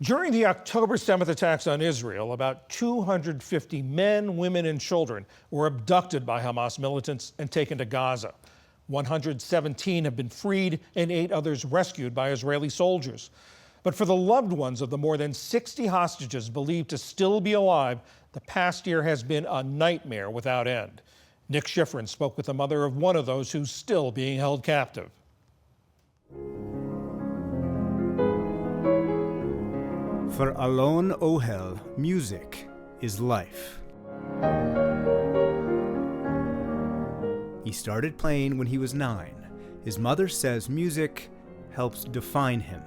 During the October 7th attacks on Israel, about 250 men, women, and children were abducted by Hamas militants and taken to Gaza. 117 have been freed and 8 others rescued by Israeli soldiers. But for the loved ones of the more than 60 hostages believed to still be alive, the past year has been a nightmare without end. Nick Schifrin spoke with the mother of one of those who's still being held captive. For Alon Ohel, music is life. He started playing when he was 9. His mother says music helps define him.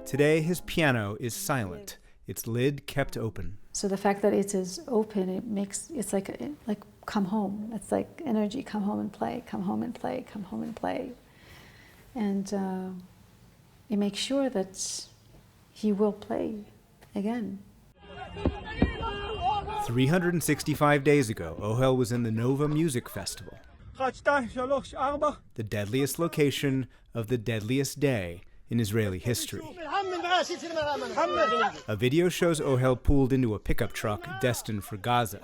Today, his piano is silent, its lid kept open. So the fact that it is open, it's like come home. It's like energy, come home and play, come home and play, come home and play. And it makes sure that he will play again. 365 days ago, Ohel was in the Nova Music Festival, the deadliest location of the deadliest day in Israeli history. A video shows Ohel pulled into a pickup truck destined for Gaza.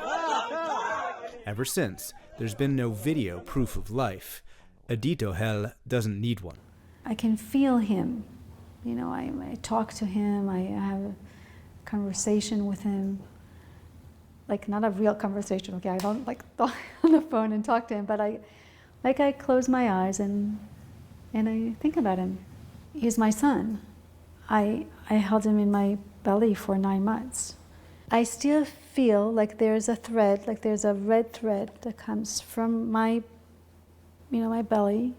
Ever since, there's been no video proof of life. Edith Ohel doesn't need one. I can feel him. You know, I talk to him, I have a conversation with him. Like, not a real conversation, okay? I don't like talk on the phone and talk to him, but I close my eyes and I think about him. He's my son. I held him in my belly for 9 months. I still feel like there's a thread, like there's a red thread that comes from my belly,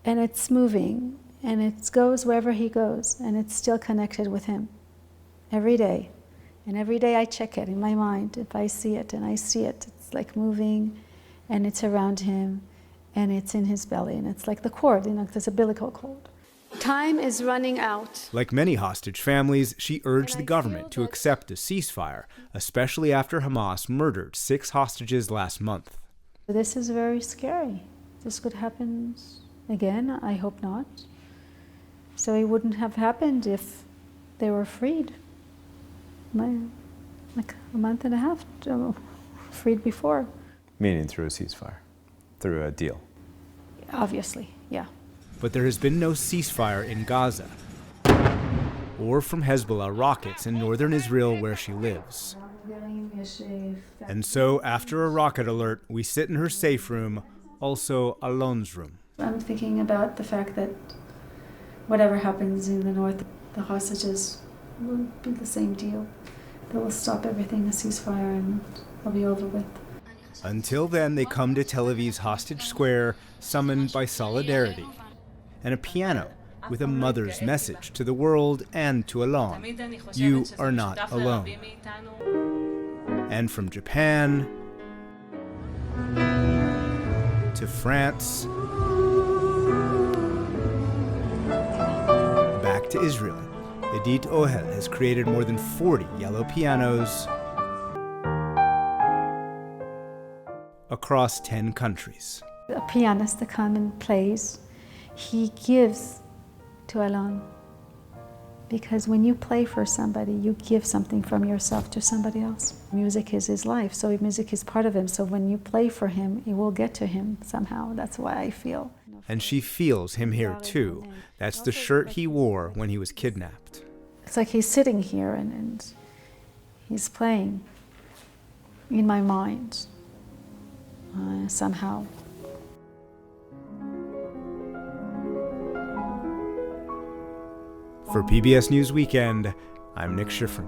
and it's moving, and it goes wherever he goes, and it's still connected with him every day. And every day I check it in my mind. If I see it, and I see it, it's like moving, and it's around him, and it's in his belly, and it's like the cord, this umbilical cord. Time is running out. Like many hostage families, she urged the government to accept a ceasefire, especially after Hamas murdered 6 hostages last month. This is very scary. This could happen again. I hope not. So it wouldn't have happened if they were freed. Like a month and a half freed before. Meaning through a ceasefire, through a deal. Obviously, yeah. But there has been no ceasefire in Gaza, or from Hezbollah rockets in northern Israel where she lives. And so, after a rocket alert, we sit in her safe room, also Alon's room. I'm thinking about the fact that whatever happens in the north, the hostages will be the same deal. They will stop everything, a ceasefire, and it'll be over with. Until then, they come to Tel Aviv's Hostage Square, summoned by solidarity, and a piano with a mother's message to the world and to Alon. You are not alone. And from Japan to France, back to Israel, Edith Ohel has created more than 40 yellow pianos across 10 countries. A pianist that comes and plays, he gives to Alon. Because when you play for somebody, you give something from yourself to somebody else. Music is his life, so music is part of him. So when you play for him, it will get to him somehow. That's why I feel. And she feels him here too. That's the shirt he wore when he was kidnapped. It's like he's sitting here and he's playing in my mind somehow. For PBS News Weekend, I'm Nick Schifrin.